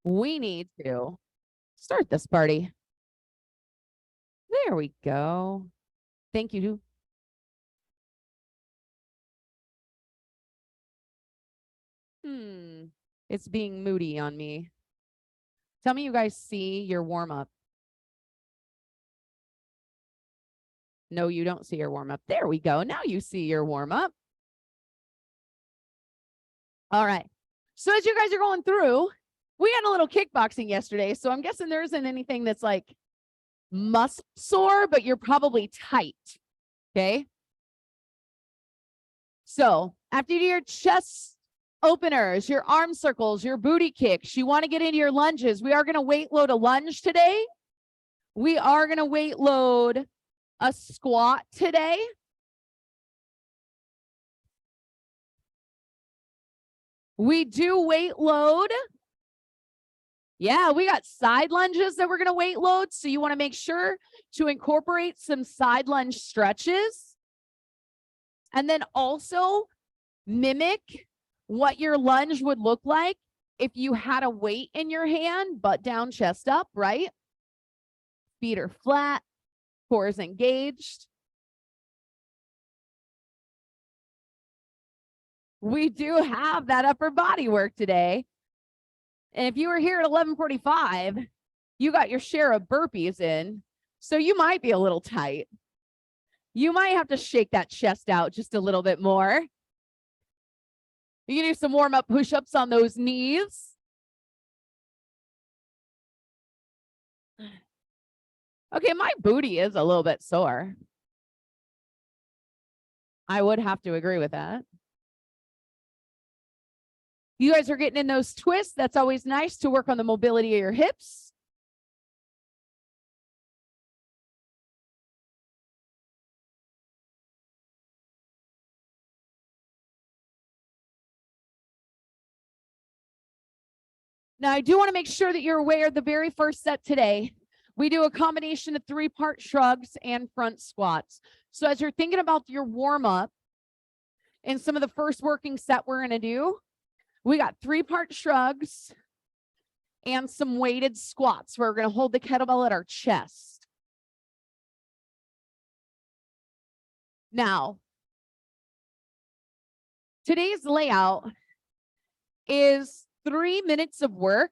we need to start this party. There we go. Thank you. It's being moody on me. Tell me you guys see your warm-up. No, you don't see your warm-up. There we go. Now you see your warm-up. All right. So as you guys are going through, we had a little kickboxing yesterday. So I'm guessing there isn't anything that's like muscle sore, but you're probably tight. Okay. So after you do your chest openers, your arm circles, your booty kicks, you want to get into your lunges. We are going to weight load a lunge today. We are going to weight load a squat today. We do weight load. Yeah, we got side lunges that we're going to weight load. So you want to make sure to incorporate some side lunge stretches. And then also mimic what your lunge would look like if you had a weight in your hand, butt down, chest up, right? Feet are flat, core is engaged. We do have that upper body work today. And if you were here at 11:45, you got your share of burpees in. So you might be a little tight. You might have to shake that chest out just a little bit more. You can do some warm-up push-ups on those knees. Okay, my booty is a little bit sore. I would have to agree with that. You guys are getting in those twists. That's always nice to work on the mobility of your hips. Now, I do want to make sure that you're aware of the very first set today. We do a combination of 3-part shrugs and front squats. So as you're thinking about your warm-up and some of the first working set we're going to do, we got 3-part shrugs and some weighted squats. We're going to hold the kettlebell at our chest. Now, today's layout is 3 minutes of work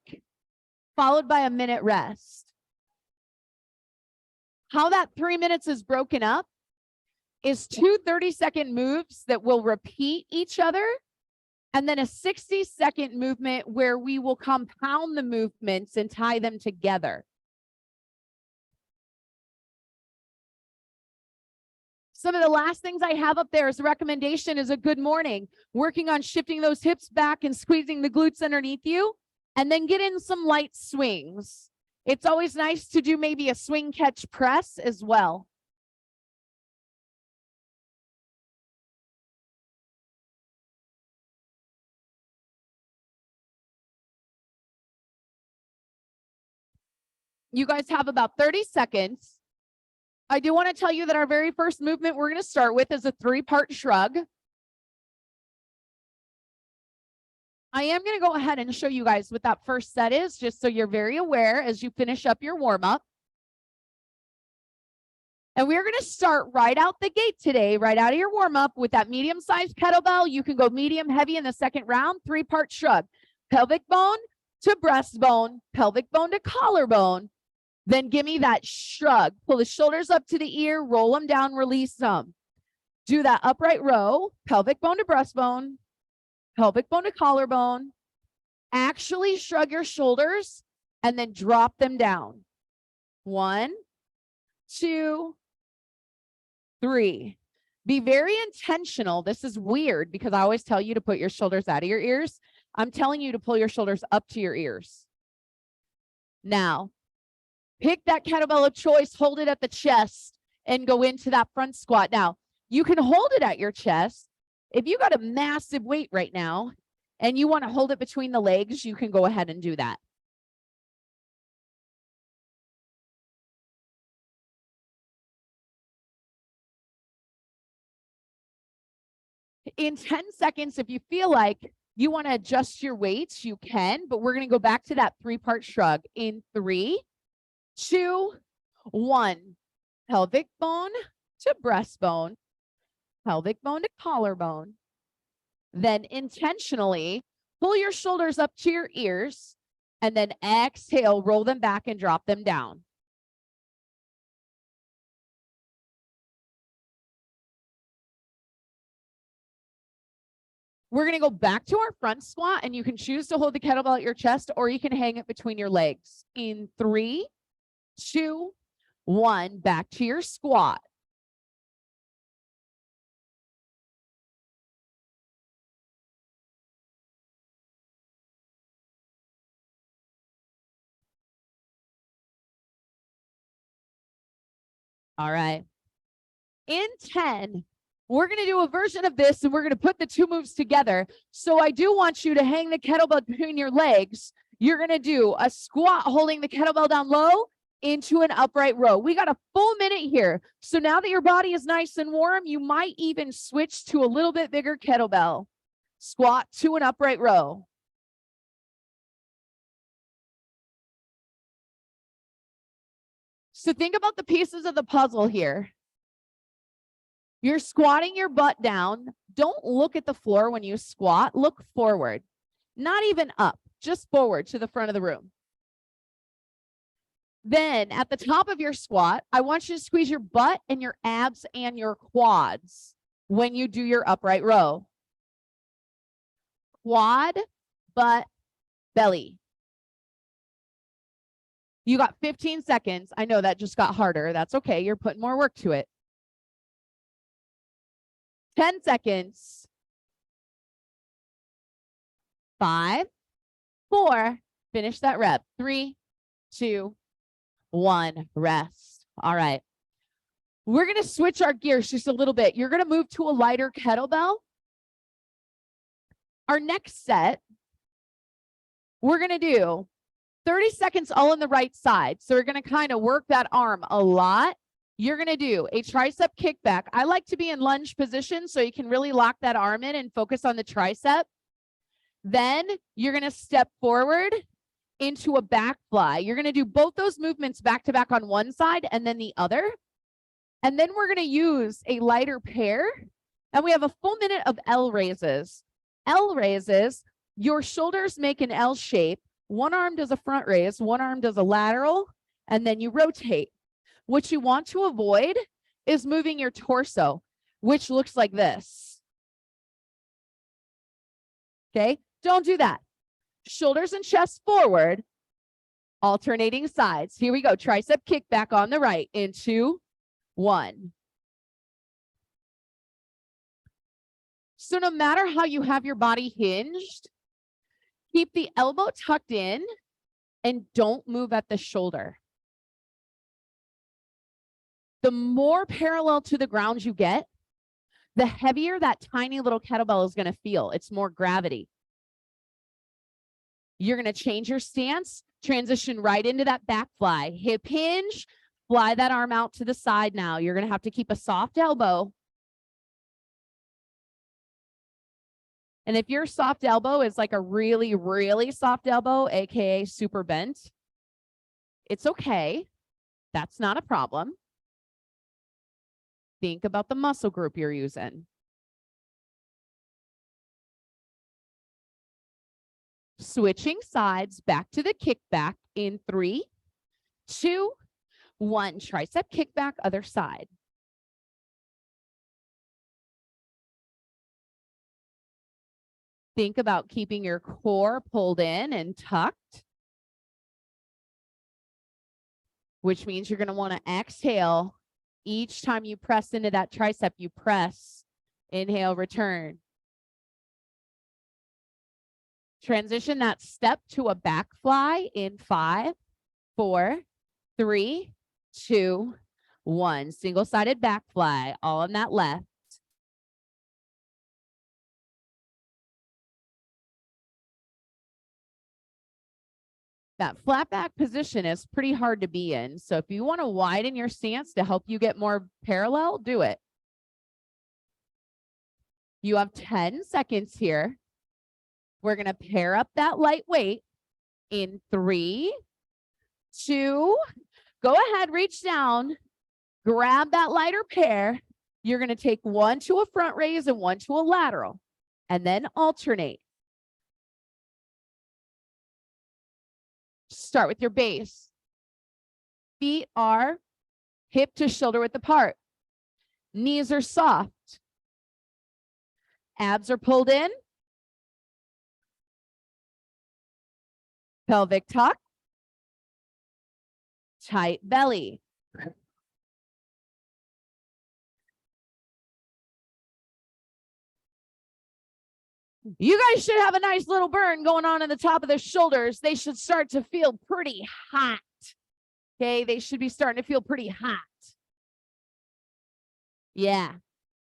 followed by a minute rest. How that 3 minutes is broken up is 2 30-second moves that will repeat each other, and then a 60-second movement where we will compound the movements and tie them together. Some of the last things I have up there as a recommendation is a good morning, working on shifting those hips back and squeezing the glutes underneath you, and then get in some light swings. It's always nice to do maybe a swing catch press as well. You guys have about 30 seconds. I do want to tell you that our very first movement we're going to start with is a 3-part shrug. I am going to go ahead and show you guys what that first set is, just so you're very aware as you finish up your warm-up. And we're going to start right out the gate today, right out of your warm-up with that medium-sized kettlebell. You can go medium heavy in the second round, 3-part shrug. Pelvic bone to breastbone, pelvic bone to collarbone. Then give me that shrug. Pull the shoulders up to the ear, roll them down, release them. Do that upright row, pelvic bone to breastbone, pelvic bone to collarbone. Actually shrug your shoulders and then drop them down. 1, 2, 3. Be very intentional. This is weird because I always tell you to put your shoulders out of your ears. I'm telling you to pull your shoulders up to your ears. Now, pick that kettlebell of choice, hold it at the chest, and go into that front squat. Now, you can hold it at your chest. If you got a massive weight right now and you want to hold it between the legs, you can go ahead and do that. In 10 seconds, if you feel like you want to adjust your weights, you can, but we're going to go back to that 3-part shrug in 3, 2, 1. Pelvic bone to breastbone, pelvic bone to collarbone. Then intentionally pull your shoulders up to your ears and then exhale, roll them back and drop them down. We're going to go back to our front squat, and you can choose to hold the kettlebell at your chest or you can hang it between your legs. In 3, 2, 1, back to your squat. All right. In 10, we're going to do a version of this and we're going to put the 2 moves together. So I do want you to hang the kettlebell between your legs. You're going to do a squat holding the kettlebell down low into an upright row. We got a full minute here. So now that your body is nice and warm, you might even switch to a little bit bigger kettlebell. Squat to an upright row. So think about the pieces of the puzzle here. You're squatting your butt down. Don't look at the floor when you squat. Look forward, not even up, just forward to the front of the room. Then at the top of your squat, I want you to squeeze your butt and your abs and your quads when you do your upright row. Quad, butt, belly. You got 15 seconds. I know that just got harder. That's okay. You're putting more work to it. 10 seconds. 5, 4, finish that rep. 3, 2, 1, rest. All right. We're going to switch our gears just a little bit. You're going to move to a lighter kettlebell. Our next set, we're going to do 30 seconds all on the right side. So we're going to kind of work that arm a lot. You're going to do a tricep kickback. I like to be in lunge position so you can really lock that arm in and focus on the tricep. Then you're going to step forward into a back fly. You're going to do both those movements back to back on one side and then the other. And then we're going to use a lighter pair. And we have a full minute of L raises. L raises, your shoulders make an L shape. One arm does a front raise, one arm does a lateral, and then you rotate. What you want to avoid is moving your torso, which looks like this. Okay, don't do that. Shoulders and chest forward, alternating sides. Here we go. Tricep kickback on the right in 2, 1. So no matter how you have your body hinged, keep the elbow tucked in and don't move at the shoulder. The more parallel to the ground you get, the heavier that tiny little kettlebell is going to feel. It's more gravity. You're going to change your stance, transition right into that back fly. Hip hinge, fly that arm out to the side now. You're going to have to keep a soft elbow. And if your soft elbow is like a really, really soft elbow, aka super bent, it's okay. That's not a problem. Think about the muscle group you're using. Switching sides back to the kickback in 3, 2, 1. Tricep kickback, other side. Think about keeping your core pulled in and tucked, which means you're going to want to exhale. Each time you press into that tricep, you press, inhale, return. Transition that step to a back fly in 5, 4, 3, 2, 1. Single-sided back fly, all on that left. That flat back position is pretty hard to be in. So if you want to widen your stance to help you get more parallel, do it. You have 10 seconds here. We're going to pair up that light weight in 3, 2, go ahead, reach down, grab that lighter pair. You're going to take one to a front raise and one to a lateral, and then alternate. Start with your base. Feet are hip to shoulder width apart. Knees are soft. Abs are pulled in. Pelvic tuck. Tight belly. You guys should have a nice little burn going on in the top of the shoulders. They should start to feel pretty hot. Okay, they should be starting to feel pretty hot. Yeah,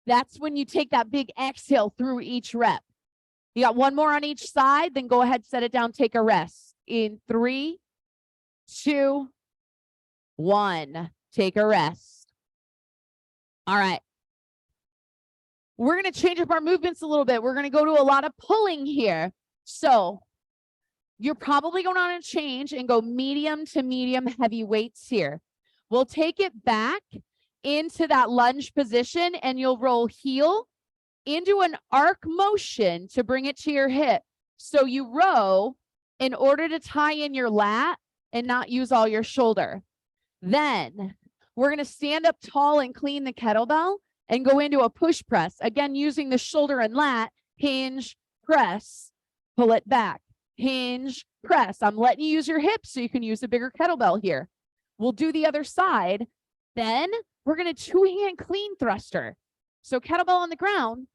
that's when you take that big exhale through each rep. You got one more on each side, then go ahead, set it down, take a rest. In 3, 2, 1, take a rest. All right. We're going to change up our movements a little bit. We're going to go to a lot of pulling here. So you're probably going on a change and go medium to medium heavy weights here. We'll take it back into that lunge position and you'll roll heel into an arc motion to bring it to your hip. So you row in order to tie in your lat and not use all your shoulder. Then we're going to stand up tall and clean the kettlebell and go into a push press. Again, using the shoulder and lat, hinge, press, pull it back, hinge, press. I'm letting you use your hips so you can use a bigger kettlebell here. We'll do the other side. Then we're going to 2-hand clean thruster. So kettlebell on the ground,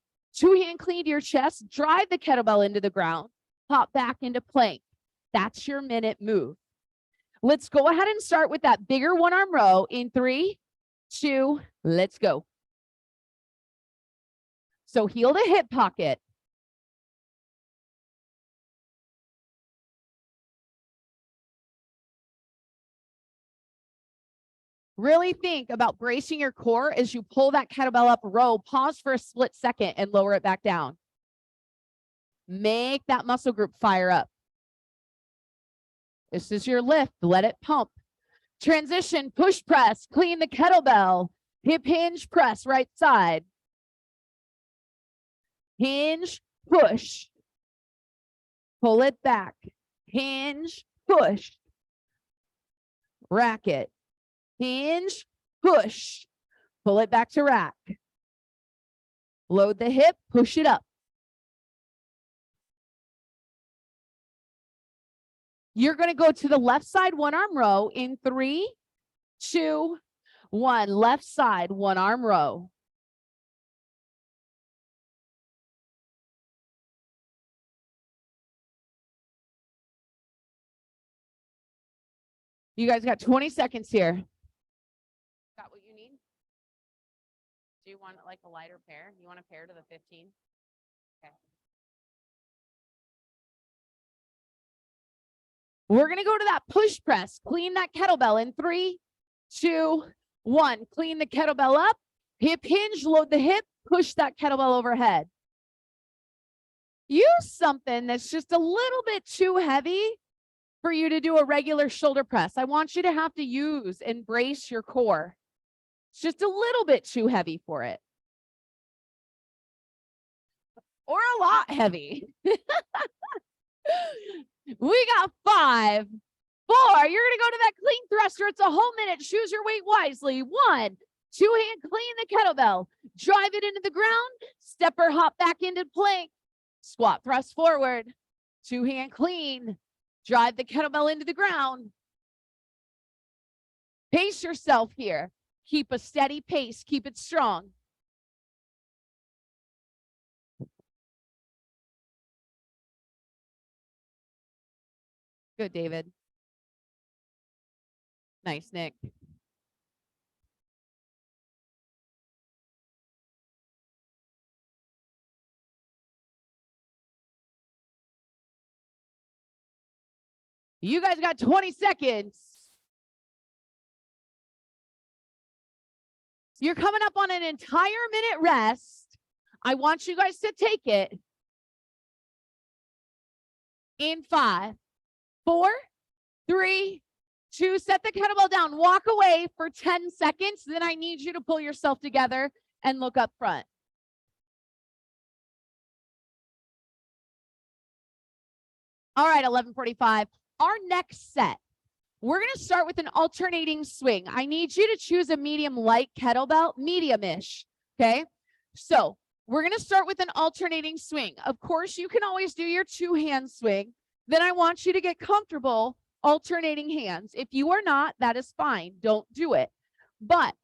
2-hand clean to your chest, drive the kettlebell into the ground, pop back into plank. That's your minute move. Let's go ahead and start with that bigger one-arm row in 3, 2, let's go. So heel to hip pocket. Really think about bracing your core as you pull that kettlebell up, row, pause for a split second and lower it back down. Make that muscle group fire up. This is your lift. Let it pump. Transition, push press, clean the kettlebell. Hip hinge, press, right side. Hinge, push. Pull it back. Hinge, push. Rack it. Hinge, push. Pull it back to rack. Load the hip, push it up. You're going to go to the left side one-arm row in 3, 2, 1. Left side one-arm row. You guys got 20 seconds here. Got what you need? Do you want like a lighter pair? You want a pair to the 15? Okay. We're going to go to that push press. Clean that kettlebell in 3, 2, 1. Clean the kettlebell up. Hip hinge, load the hip, push that kettlebell overhead. Use something that's just a little bit too heavy for you to do a regular shoulder press. I want you to have to use and brace your core. It's just a little bit too heavy for it. Or a lot heavy. We got 5, 4. You're going to go to that clean thruster. It's a whole minute. Choose your weight wisely. 1, 2-hand clean the kettlebell. Drive it into the ground. Step or hop back into plank. Squat thrust forward. 2-hand clean. Drive the kettlebell into the ground. Pace yourself here. Keep a steady pace. Keep it strong. Good, David. Nice, Nick. You guys got 20 seconds. You're coming up on an entire minute rest. I want you guys to take it. In 5, 4, 3, 2, set the kettlebell down. Walk away for 10 seconds. Then I need you to pull yourself together and look up front. All right, 11:45. Our next set, we're going to start with an alternating swing. I need you to choose a medium light kettlebell, medium-ish, okay? So we're going to start with an alternating swing. Of course, you can always do your two-hand swing. Then I want you to get comfortable alternating hands. If you are not, that is fine. Don't do it. But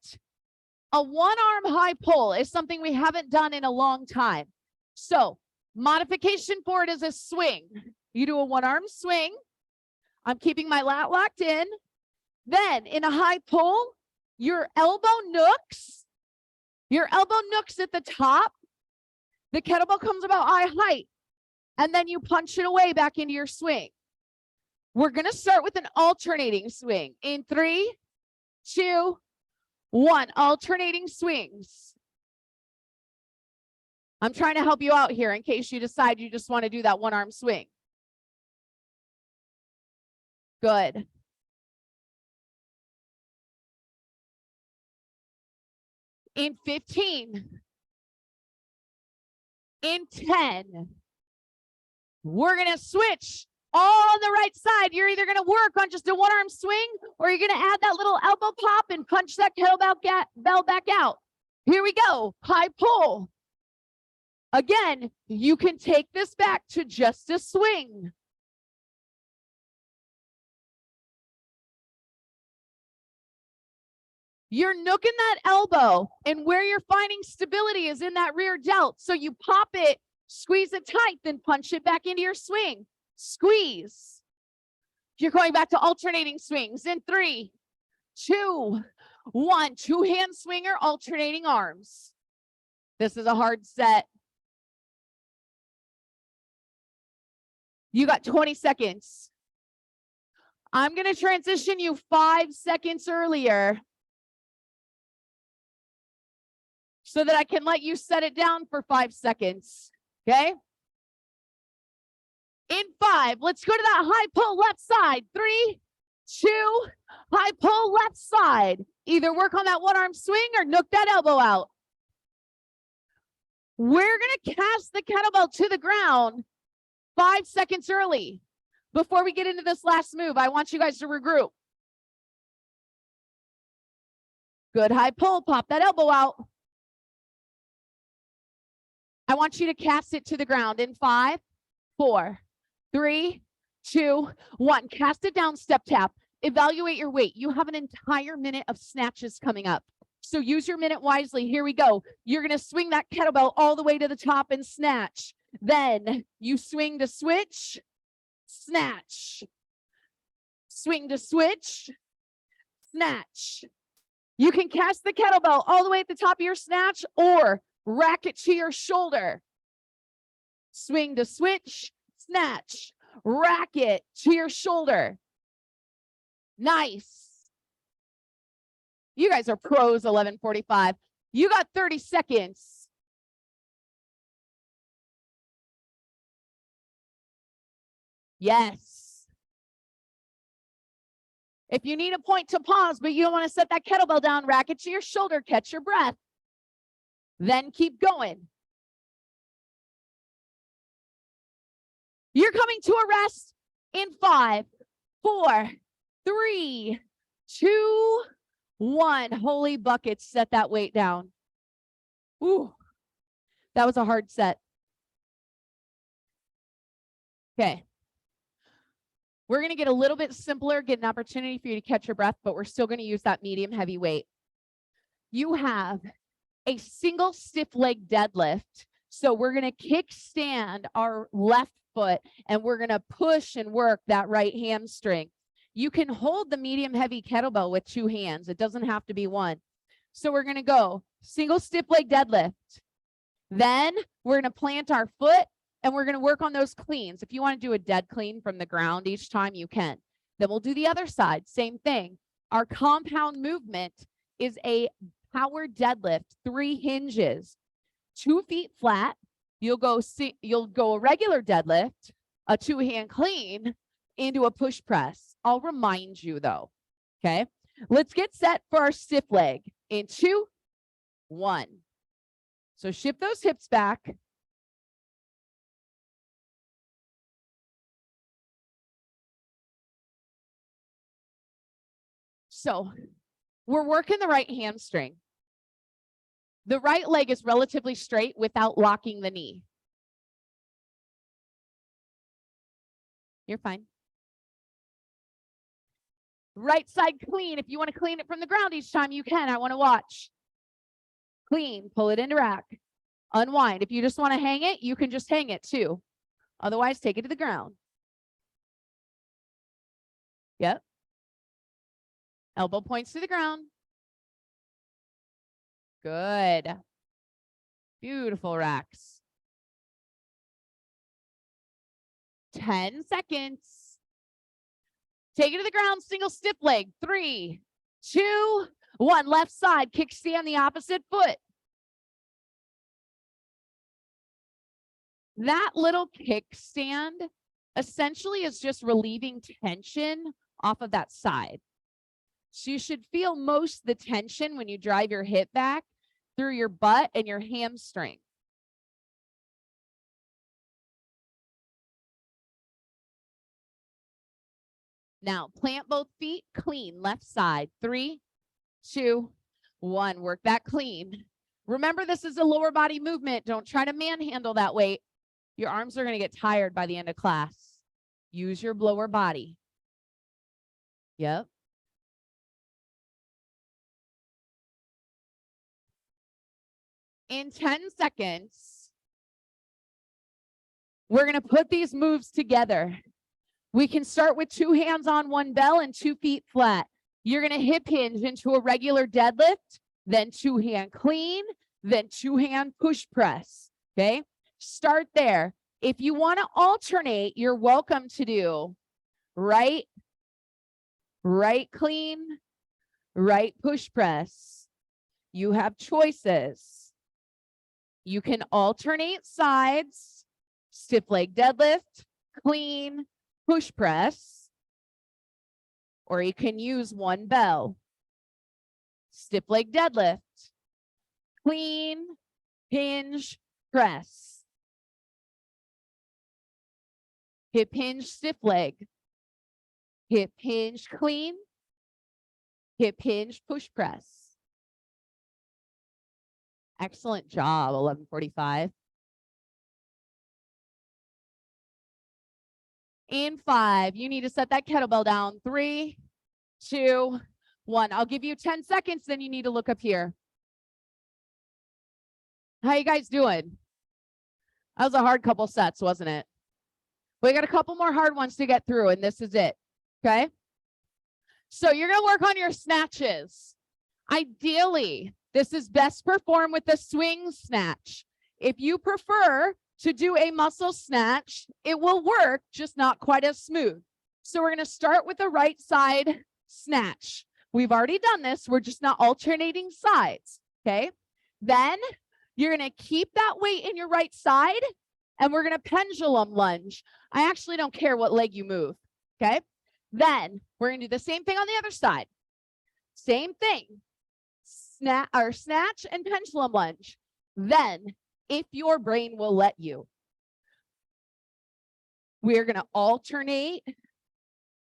a one-arm high pull is something we haven't done in a long time. So modification for it is a swing. You do a one-arm swing. I'm keeping my lat locked in. Then in a high pull, your elbow nooks at the top. The kettlebell comes about eye height, and then you punch it away back into your swing. We're going to start with an alternating swing. In 3, 2, 1, alternating swings. I'm trying to help you out here in case you decide you just want to do that one-arm swing. Good. In 15, in 10, we're going to switch all on the right side. You're either going to work on just a one-arm swing, or you're going to add that little elbow pop and punch that kettlebell back out. Here we go. High pull. Again, you can take this back to just a swing. You're nooking that elbow, and where you're finding stability is in that rear delt. So you pop it, squeeze it tight, then punch it back into your swing. Squeeze. You're going back to alternating swings in 3, 2, 1. Two-hand swinger, alternating arms. This is a hard set. You got 20 seconds. I'm going to transition you 5 seconds earlier so that I can let you set it down for 5 seconds, okay? In 5, let's go to that high pull left side. 3, 2, high pull left side. Either work on that one-arm swing or nook that elbow out. We're going to cast the kettlebell to the ground 5 seconds early. Before we get into this last move, I want you guys to regroup. Good high pull, pop that elbow out. I want you to cast it to the ground in 5, 4, 3, 2, 1. Cast it down, step tap. Evaluate your weight. You have an entire minute of snatches coming up. So use your minute wisely. Here we go. You're going to swing that kettlebell all the way to the top and snatch. Then you swing to switch, snatch. Swing to switch, snatch. You can cast the kettlebell all the way at the top of your snatch or rack it to your shoulder. Swing to switch, snatch, rack it to your shoulder. Nice. You guys are pros, 11:45. You got 30 seconds. Yes. If you need a point to pause, but you don't want to set that kettlebell down, rack it to your shoulder, catch your breath. Then keep going. You're coming to a rest in 5, 4, 3, 2, 1. Holy buckets, set that weight down. Ooh, that was a hard set. Okay. We're going to get a little bit simpler, get an opportunity for you to catch your breath, but we're still going to use that medium heavy weight. You have a single stiff leg deadlift. So we're going to kickstand our left foot and we're going to push and work that right hamstring. You can hold the medium heavy kettlebell with 2 hands. It doesn't have to be 1. So we're going to go single stiff leg deadlift. Then we're going to plant our foot and we're going to work on those cleans. If you want to do a dead clean from the ground each time, you can. Then we'll do the other side. Same thing. Our compound movement is a power deadlift, 3 hinges, 2 feet flat. You'll go a regular deadlift, a two-hand clean into a push press. I'll remind you though, okay? Let's get set for our stiff leg in 2, 1. So shift those hips back. So we're working the right hamstring. The right leg is relatively straight without locking the knee. You're fine. Right side clean. If you want to clean it from the ground each time, you can. I want to watch. Clean. Pull it into rack. Unwind. If you just want to hang it, you can just hang it too. Otherwise, take it to the ground. Yep. Elbow points to the ground. Good. Beautiful racks. 10 seconds. Take it to the ground, single stiff leg. 3, 2, 1. Left side, kickstand the opposite foot. That little kickstand essentially is just relieving tension off of that side. So you should feel most of the tension when you drive your hip back through your butt and your hamstring. Now, plant both feet, clean, left side. 3, 2, 1. Work that clean. Remember, this is a lower body movement. Don't try to manhandle that weight. Your arms are going to get tired by the end of class. Use your lower body. Yep. In 10 seconds, we're going to put these moves together. We can start with 2 hands on 1 bell and 2 feet flat. You're going to hip hinge into a regular deadlift, then 2-hand clean, then 2-hand push press. Okay, start there. If you want to alternate, you're welcome to do right clean, right push press. You have choices. You can alternate sides, stiff leg deadlift, clean, push press, or you can use 1 bell. Stiff leg deadlift, clean, hinge, press. Hip hinge, stiff leg. Hip hinge, clean. Hip hinge, push press. Excellent job, 11:45. In 5, you need to set that kettlebell down. 3, 2, 1. I'll give you 10 seconds, then you need to look up here. How you guys doing? That was a hard couple sets, wasn't it? We got a couple more hard ones to get through, and this is it. Okay? So you're going to work on your snatches. Ideally, this is best performed with the swing snatch. If you prefer to do a muscle snatch, it will work, just not quite as smooth. So we're going to start with the right side snatch. We've already done this. We're just not alternating sides. Okay? Then you're going to keep that weight in your right side, and we're going to pendulum lunge. I actually don't care what leg you move. Okay? Then we're going to do the same thing on the other side. Same thing. Snatch and pendulum lunge. Then, if your brain will let you, we're going to alternate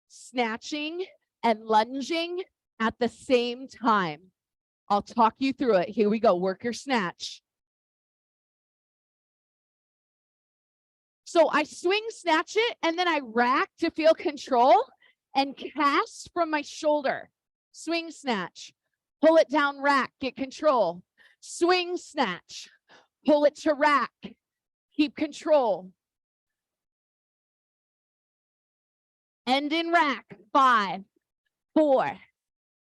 snatching and lunging at the same time. I'll talk you through it. Here we go. Work your snatch. So I swing snatch it, and then I rack to feel control and cast from my shoulder. Swing snatch. Pull it down, rack, get control. Swing snatch. Pull it to rack. Keep control. End in rack. 5, 4,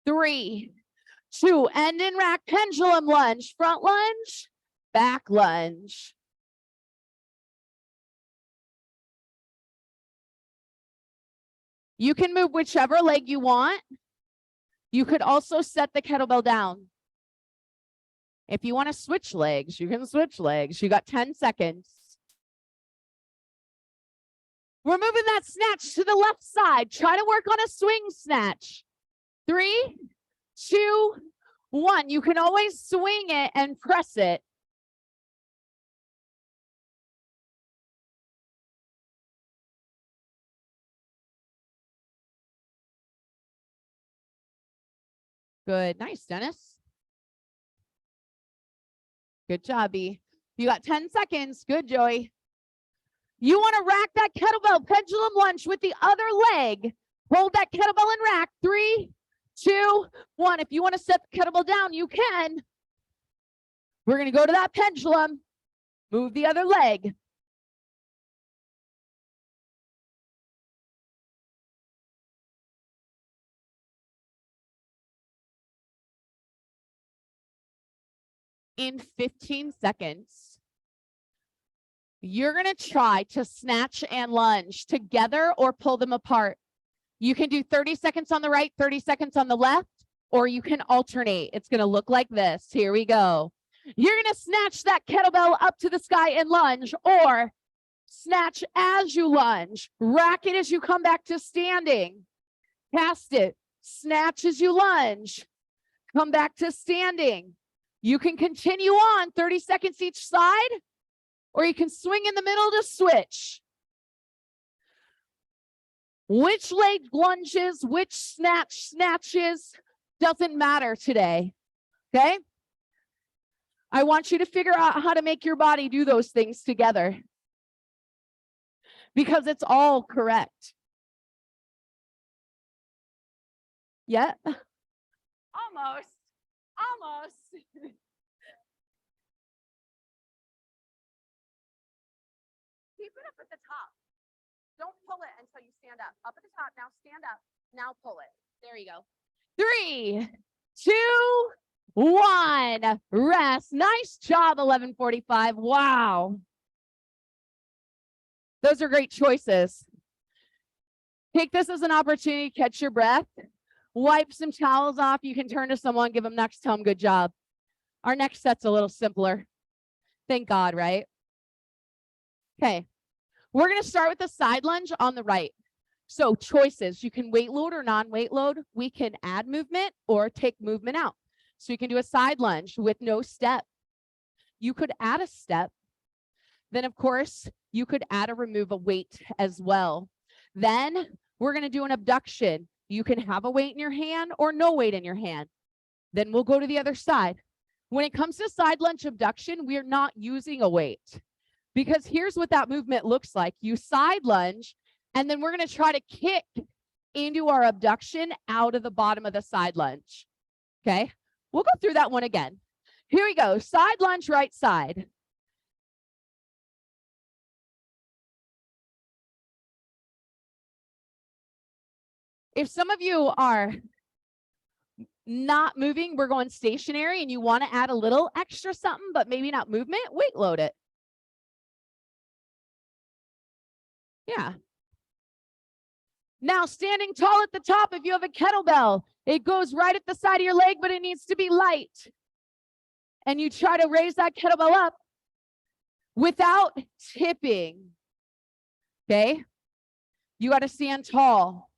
3, 2. End in rack. Pendulum lunge. Front lunge. Back lunge. You can move whichever leg you want. You could also set the kettlebell down. If you want to switch legs, you can switch legs. You got 10 seconds. We're moving that snatch to the left side. Try to work on a swing snatch. 3, 2, 1. You can always swing it and press it. Good. Nice, Dennis. Good job, B. You got 10 seconds. Good, Joey. You want to rack that kettlebell pendulum lunge with the other leg. Hold that kettlebell and rack. 3, 2, 1. If you want to set the kettlebell down, you can. We're going to go to that pendulum. Move the other leg. In 15 seconds, you're going to try to snatch and lunge together or pull them apart. You can do 30 seconds on the right, 30 seconds on the left, or you can alternate. It's going to look like this. Here we go. You're going to snatch that kettlebell up to the sky and lunge, or snatch as you lunge. Rack it as you come back to standing. Cast it. Snatch as you lunge. Come back to standing. You can continue on 30 seconds each side, or you can swing in the middle to switch. Which leg lunges, which snatches, doesn't matter today, okay? I want you to figure out how to make your body do those things together, because it's all correct. Yeah? Almost. Keep it up at the top. Don't pull it until you stand up. Up at the top. Now stand up. Now pull it. There you go. 3, 2, 1. Rest. Nice job, 11:45. Wow. Those are great choices. Take this as an opportunity to catch your breath. Wipe some towels off. You can turn to someone, give them next, tell them good job. Our next set's a little simpler. Thank God, right? Okay. We're going to start with the side lunge on the right. So choices, you can weight load or non-weight load. We can add movement or take movement out. So you can do a side lunge with no step. You could add a step. Then, of course, you could add or remove a weight as well. Then we're going to do an abduction. You can have a weight in your hand or no weight in your hand. Then we'll go to the other side. When it comes to side lunge abduction, we're not using a weight, because here's what that movement looks like. You side lunge, and then we're going to try to kick into our abduction out of the bottom of the side lunge. Okay, we'll go through that one again. Here we go. Side lunge, right side. If some of you are not moving, we're going stationary, and you want to add a little extra something, but maybe not movement, weight load it. Yeah. Now, standing tall at the top, if you have a kettlebell, it goes right at the side of your leg, but it needs to be light. And you try to raise that kettlebell up without tipping. Okay? You got to stand tall.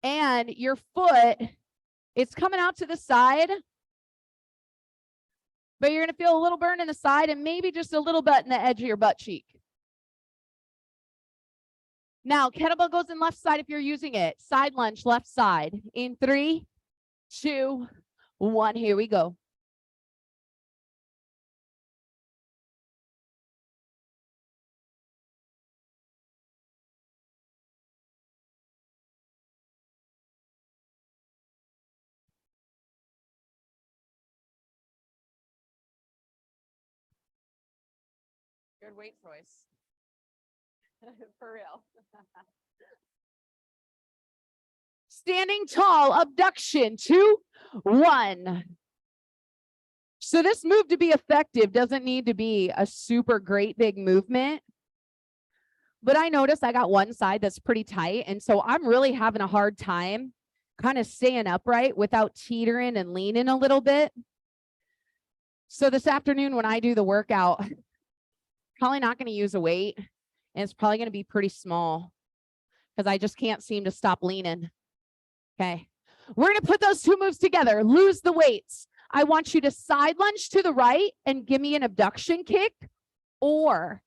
And your foot, it's coming out to the side, but you're going to feel a little burn in the side and maybe just a little bit in the edge of your butt cheek. Now, kettlebell goes in left side if you're using it. Side lunge, left side. In 3, 2, 1. Here we go. Good weight choice. For real. Standing tall, abduction, 2, 1. So this move to be effective doesn't need to be a super great big movement. But I noticed I got one side that's pretty tight. And so I'm really having a hard time kind of staying upright without teetering and leaning a little bit. So this afternoon when I do the workout, probably not going to use a weight. And it's probably going to be pretty small because I just can't seem to stop leaning. Okay. We're going to put those two moves together. Lose the weights. I want you to side lunge to the right and give me an abduction kick, or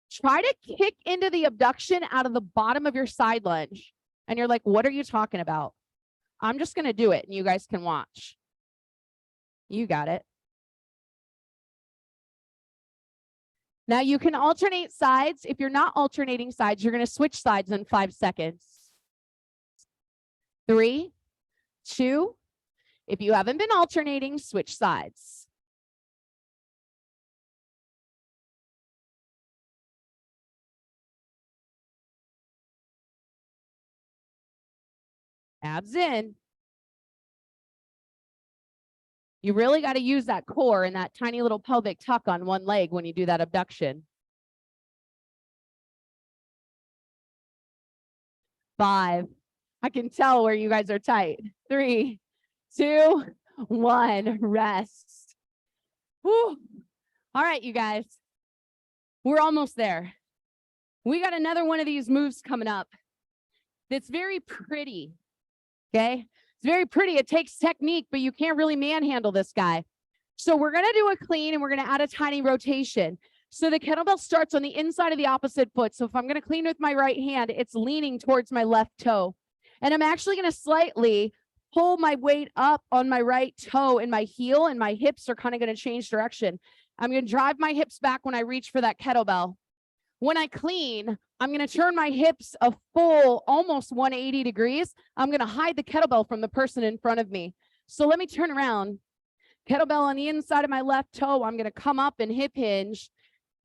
try to kick into the abduction out of the bottom of your side lunge. And you're like, what are you talking about? I'm just going to do it and you guys can watch. You got it. Now you can alternate sides. If you're not alternating sides, you're going to switch sides in 5 seconds. 3, 2. If you haven't been alternating, switch sides. Abs in. You really got to use that core and that tiny little pelvic tuck on one leg when you do that abduction. 5. I can tell where you guys are tight. 3, 2, 1. Rest. Whew. All right, you guys. We're almost there. We got another one of these moves coming up that's very pretty. Okay. It's very pretty. It takes technique, but you can't really manhandle this guy. So we're going to do a clean and we're going to add a tiny rotation. So the kettlebell starts on the inside of the opposite foot. So if I'm going to clean with my right hand, it's leaning towards my left toe. And I'm actually going to slightly pull my weight up on my right toe and my heel, and my hips are kind of going to change direction. I'm going to drive my hips back when I reach for that kettlebell. When I clean, I'm going to turn my hips a full almost 180 degrees. I'm going to hide the kettlebell from the person in front of me. So let me turn around. Kettlebell on the inside of my left toe. I'm going to come up and hip hinge.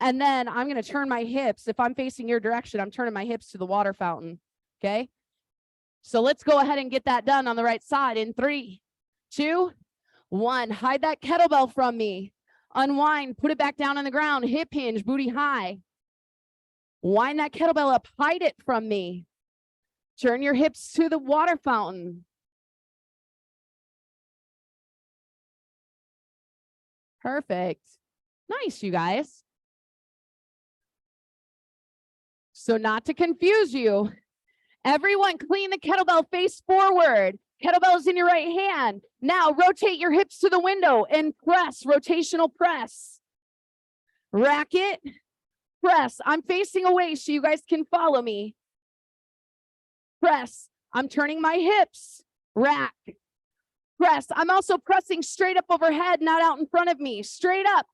And then I'm going to turn my hips. If I'm facing your direction, I'm turning my hips to the water fountain. Okay. So let's go ahead and get that done on the right side in 3, 2, 1. Hide that kettlebell from me. Unwind, put it back down on the ground, hip hinge, booty high. Wind that kettlebell up, hide it from me. Turn your hips to the water fountain. Perfect. Nice, you guys. So not to confuse you, everyone clean the kettlebell face forward. Kettlebell's in your right hand. Now rotate your hips to the window and press, rotational press. Rack it. Press. I'm facing away so you guys can follow me. Press. I'm turning my hips. Rack. Press. I'm also pressing straight up overhead, not out in front of me. Straight up.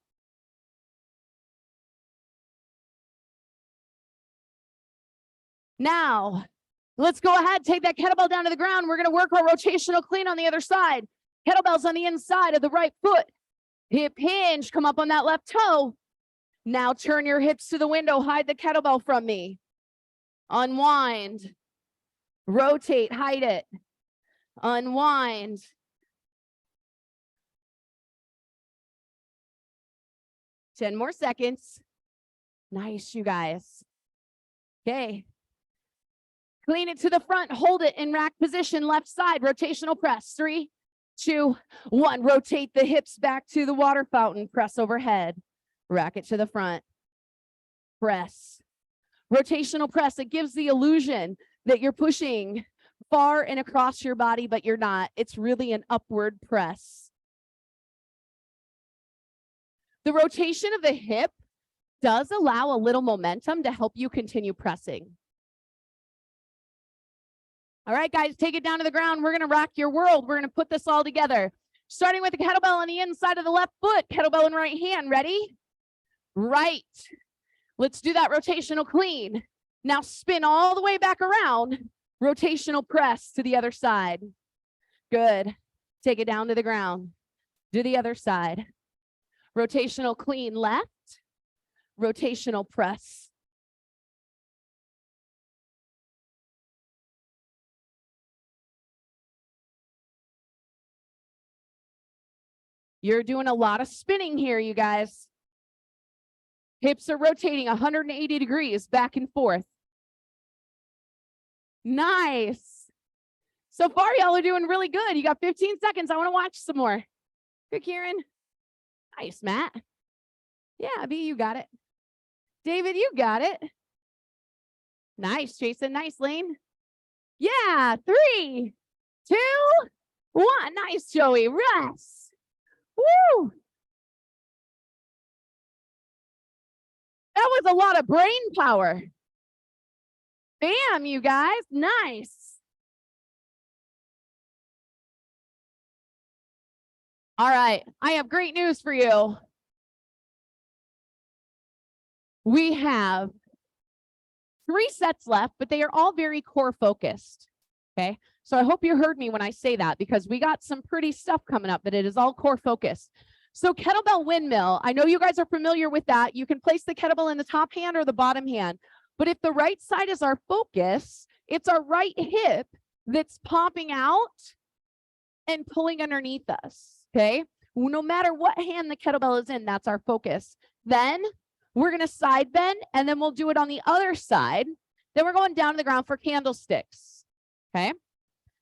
Now, let's go ahead. Take that kettlebell down to the ground. We're going to work our rotational clean on the other side. Kettlebell's on the inside of the right foot. Hip hinge. Come up on that left toe. Now turn your hips to the window, hide the kettlebell from me. Unwind, rotate, hide it. Unwind. Ten more seconds. Nice, you guys. Okay. Clean it to the front, hold it in rack position, left side, rotational press. 3, 2, 1. Rotate the hips back to the water fountain, press overhead. Rack it to the front. Press. Rotational press. It gives the illusion that you're pushing far and across your body, but you're not. It's really an upward press. The rotation of the hip does allow a little momentum to help you continue pressing. All right, guys, take it down to the ground. We're going to rock your world. We're going to put this all together. Starting with the kettlebell on the inside of the left foot. Kettlebell in right hand. Ready? Right. Let's do that rotational clean. Now spin all the way back around. Rotational press to the other side. Good. Take it down to the ground. Do the other side. Rotational clean left. Rotational press. You're doing a lot of spinning here, you guys. Hips are rotating 180 degrees back and forth. Nice. So far, y'all are doing really good. You got 15 seconds. I want to watch some more. Good, Kieran. Nice, Matt. Yeah, B, you got it. David, you got it. Nice, Jason. Nice, Lane. Yeah, 3, 2, 1. Nice, Joey. Rest. Woo. That was a lot of brain power. Bam, you guys. Nice. All right. I have great news for you. We have 3 sets left, but they are all very core focused. Okay. So I hope you heard me when I say that, because we got some pretty stuff coming up, but it is all core focused. So kettlebell windmill, I know you guys are familiar with that. You can place the kettlebell in the top hand or the bottom hand, but if the right side is our focus, it's our right hip that's popping out and pulling underneath us. Okay. No matter what hand the kettlebell is in, that's our focus. Then we're going to side bend, and then we'll do it on the other side. Then we're going down to the ground for candlesticks. Okay.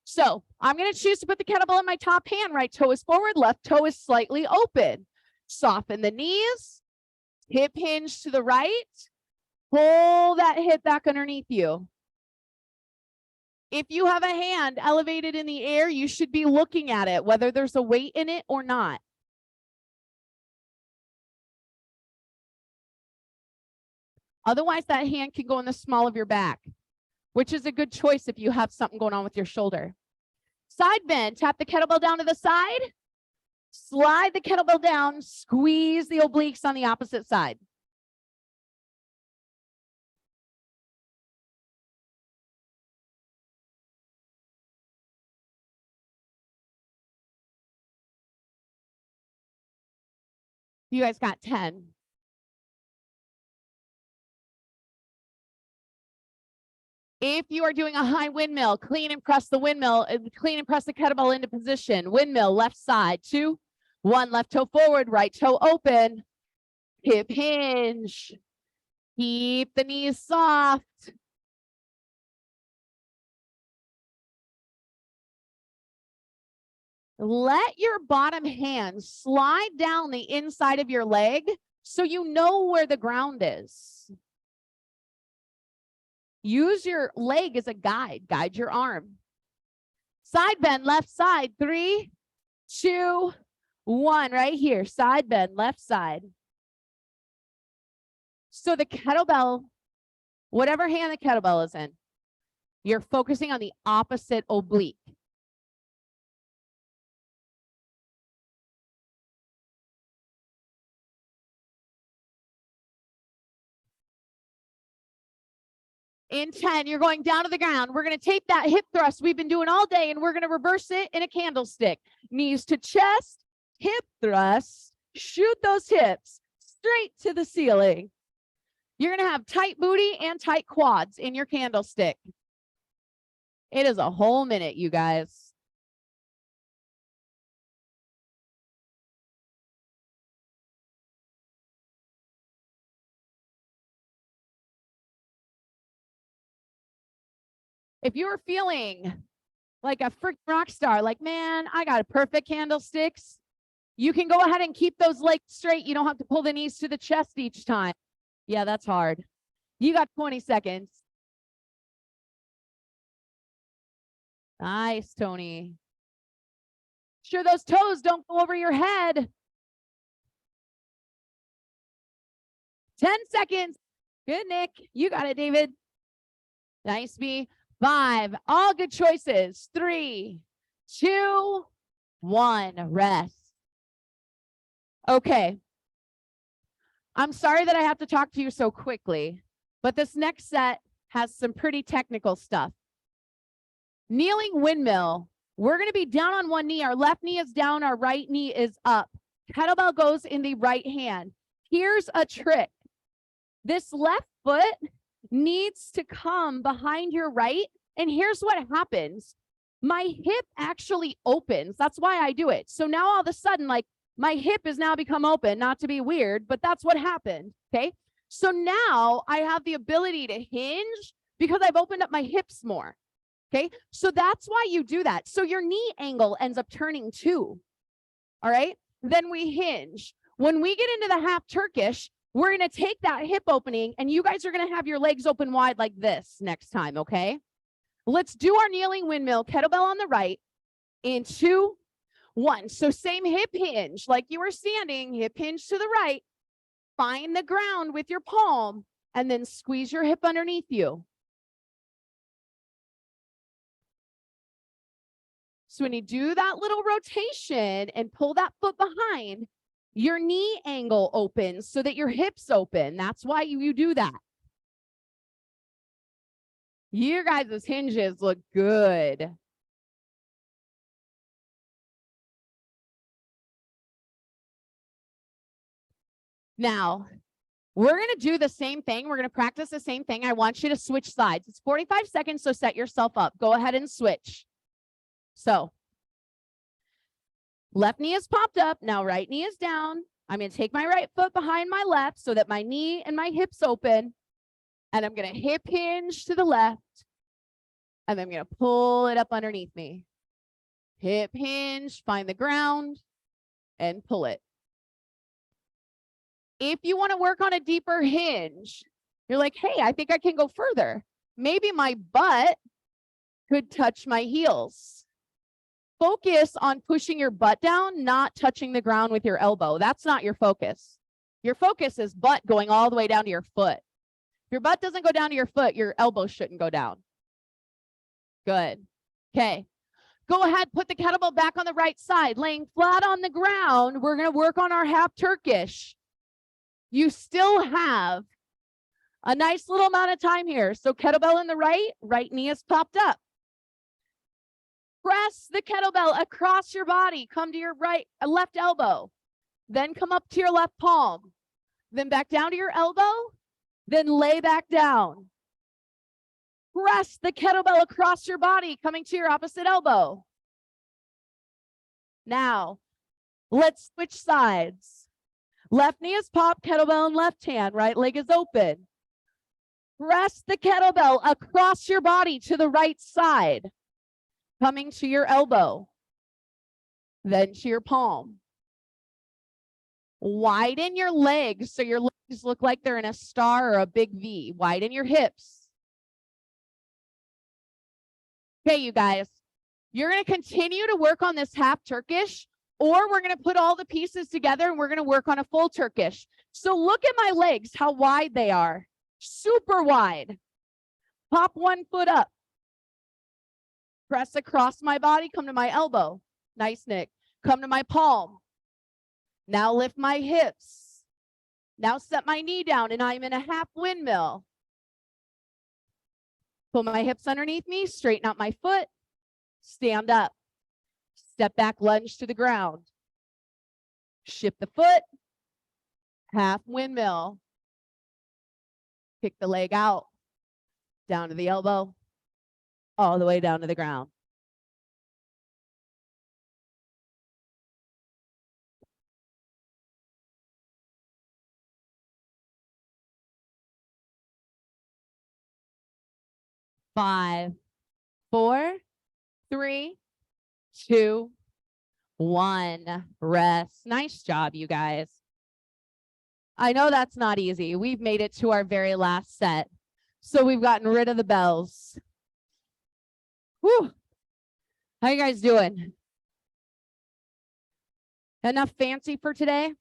So I'm going to choose to put the kettlebell in my top hand. Right toe is forward, left toe is slightly open. Soften the knees, hip hinge to the right. Pull that hip back underneath you. If you have a hand elevated in the air, you should be looking at it, whether there's a weight in it or not. Otherwise, that hand can go in the small of your back, which is a good choice if you have something going on with your shoulder. Side bend, tap the kettlebell down to the side, slide the kettlebell down, squeeze the obliques on the opposite side. You guys got 10. If you are doing a high windmill, clean and press the windmill, clean and press the kettlebell into position. Windmill, left side, 2, 1, left toe forward, right toe open, hip hinge. Keep the knees soft. Let your bottom hand slide down the inside of your leg so you know where the ground is. Use your leg as a guide. Guide your arm. Side bend, left side. 3, 2, 1. Right here. Side bend, left side. So the kettlebell, whatever hand the kettlebell is in, you're focusing on the opposite oblique. In 10, you're going down to the ground. We're going to tape that hip thrust we've been doing all day, and we're going to reverse it in a candlestick. Knees to chest, hip thrust, shoot those hips straight to the ceiling. You're going to have tight booty and tight quads in your candlestick. It is a whole minute, you guys. If you're feeling like a freaking rock star, like, man, I got a perfect candlesticks, you can go ahead and keep those legs straight. You don't have to pull the knees to the chest each time. Yeah, that's hard. You got 20 seconds. Nice, Tony. Sure those toes don't go over your head. 10 seconds. Good, Nick. You got it, David. Nice, B. 5. All good choices. 3, 2, 1. Rest. Okay. I'm sorry that I have to talk to you so quickly, but this next set has some pretty technical stuff. Kneeling windmill. We're going to be down on one knee. Our left knee is down. Our right knee is up. Kettlebell goes in the right hand. Here's a trick. This left foot needs to come behind your right. And here's what happens. My hip actually opens. That's why I do it. So now all of a sudden, like, my hip has now become open, not to be weird, but that's what happened. Okay. So now I have the ability to hinge because I've opened up my hips more. Okay. So that's why you do that. So your knee angle ends up turning too. All right. Then we hinge. When we get into the half Turkish, We're going to take that hip opening and you guys are going to have your legs open wide like this next time, okay? Let's do our kneeling windmill, kettlebell on the right, in 2, 1. So same hip hinge, like you were standing, hip hinge to the right, find the ground with your palm, and then squeeze your hip underneath you. So when you do that little rotation and pull that foot behind, your knee angle opens so that your hips open. That's why you do that. Your guys' hinges look good. Now, we're going to do the same thing. We're going to practice the same thing. I want you to switch sides. It's 45 seconds, so set yourself up. Go ahead and switch. So, left knee is popped up. Now, right knee is down. I'm going to take my right foot behind my left so that my knee and my hips open. And I'm going to hip hinge to the left. And I'm going to pull it up underneath me. Hip hinge, find the ground, and pull it. If you want to work on a deeper hinge, you're like, hey, I think I can go further. Maybe my butt could touch my heels. Focus on pushing your butt down, not touching the ground with your elbow. That's not your focus. Your focus is butt going all the way down to your foot. If your butt doesn't go down to your foot, your elbow shouldn't go down. Good. Okay. Go ahead, put the kettlebell back on the right side, laying flat on the ground. We're going to work on our half Turkish. You still have a nice little amount of time here. So kettlebell in the right knee is popped up. Press the kettlebell across your body. Come to your left elbow. Then come up to your left palm. Then back down to your elbow. Then lay back down. Press the kettlebell across your body, coming to your opposite elbow. Now, let's switch sides. Left knee is popped, kettlebell in left hand, right leg is open. Press the kettlebell across your body to the right side, coming to your elbow, then to your palm. Widen your legs so your legs look like they're in a star or a big V. Widen your hips. Okay, you guys, you're going to continue to work on this half Turkish, or we're going to put all the pieces together and we're going to work on a full Turkish. So look at my legs, how wide they are. Super wide. Pop one foot up. Press across my body, come to my elbow. Nice, Nick. Come to my palm. Now lift my hips. Now set my knee down and I'm in a half windmill. Pull my hips underneath me, straighten out my foot, stand up. Step back, lunge to the ground. Shift the foot, half windmill. Kick the leg out, down to the elbow, all the way down to the ground. Five, 4, 3, 2, 1. Rest. Nice job, you guys. I know that's not easy. We've made it to our very last set. So we've gotten rid of the bells. Whew. How you guys doing? Enough fancy for today?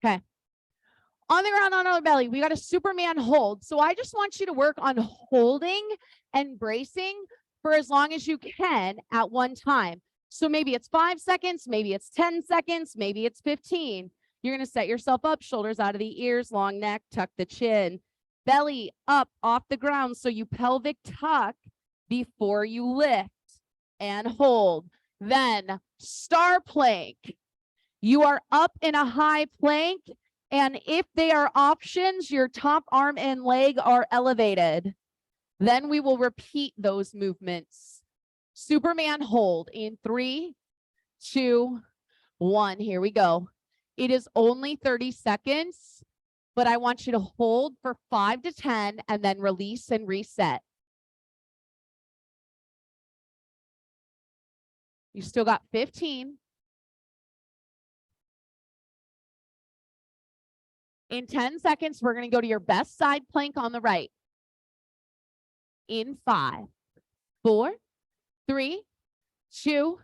Okay. On the ground, on our belly, we got a Superman hold. So I just want you to work on holding and bracing for as long as you can at one time. So maybe it's 5 seconds, maybe it's 10 seconds, maybe it's 15. You're going to set yourself up, shoulders out of the ears, long neck, tuck the chin, belly up off the ground. So you pelvic tuck before you lift and hold. Then star plank. You are up in a high plank. And if they are options, your top arm and leg are elevated. Then we will repeat those movements. Superman hold in 3, 2, 1. Here we go. It is only 30 seconds, but I want you to hold for 5 to 10 and then release and reset. You still got 15. In 10 seconds, we're going to go to your best side plank on the right. In 5, 4, 3, 2,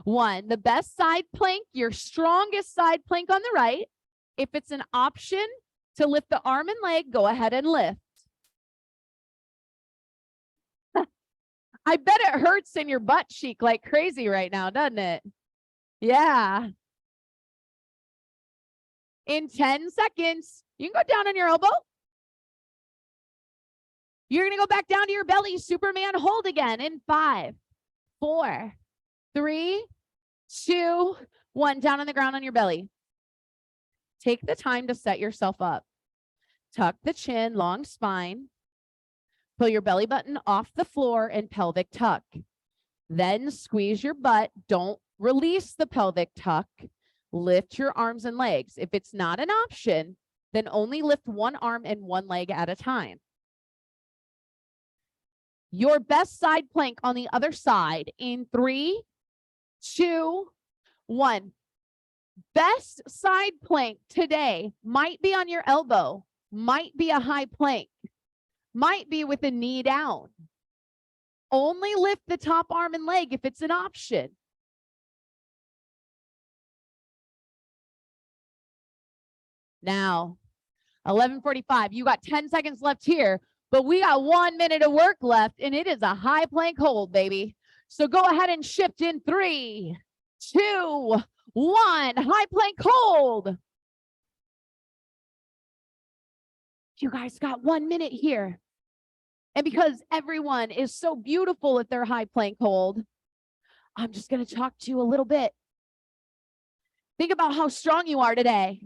1. The best side plank, your strongest side plank on the right. If it's an option to lift the arm and leg, go ahead and lift. I bet it hurts in your butt cheek like crazy right now, doesn't it? Yeah. In 10 seconds, you can go down on your elbow. You're going to go back down to your belly. Superman hold again in 5, 4, 3, 2, 1. Down on the ground on your belly. Take the time to set yourself up. Tuck the chin, long spine. Pull your belly button off the floor and pelvic tuck. Then squeeze your butt. Don't release the pelvic tuck. Lift your arms and legs. If it's not an option, then only lift one arm and one leg at a time. Your best side plank on the other side in 3, 2, 1. Best side plank today might be on your elbow, might be a high plank, might be with a knee down. Only lift the top arm and leg if it's an option. Now, 11:45, you got 10 seconds left here, but we got 1 minute of work left, and it is a high plank hold, baby. So go ahead and shift in 3, 2, 1. High plank hold. You guys got 1 minute here. And because everyone is so beautiful at their high plank hold, I'm just going to talk to you a little bit. Think about how strong you are today,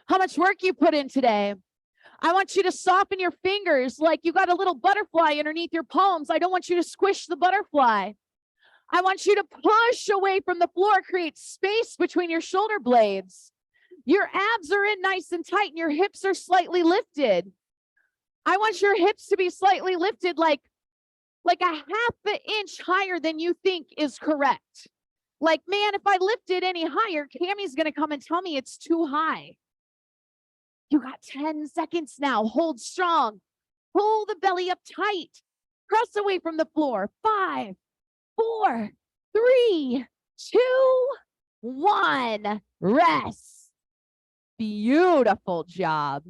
how much work you put in today. I want you to soften your fingers like you got a little butterfly underneath your palms. I don't want you to squish the butterfly. I want you to push away from the floor, create space between your shoulder blades. Your abs are in nice and tight and your hips are slightly lifted. I want your hips to be slightly lifted like a half an inch higher than you think is correct. Like, man, if I lift it any higher, Cammie's going to come and tell me it's too high. You got 10 seconds now. Hold strong. Pull the belly up tight. Press away from the floor. 5, 4, 3, 2, 1. Rest. Beautiful job.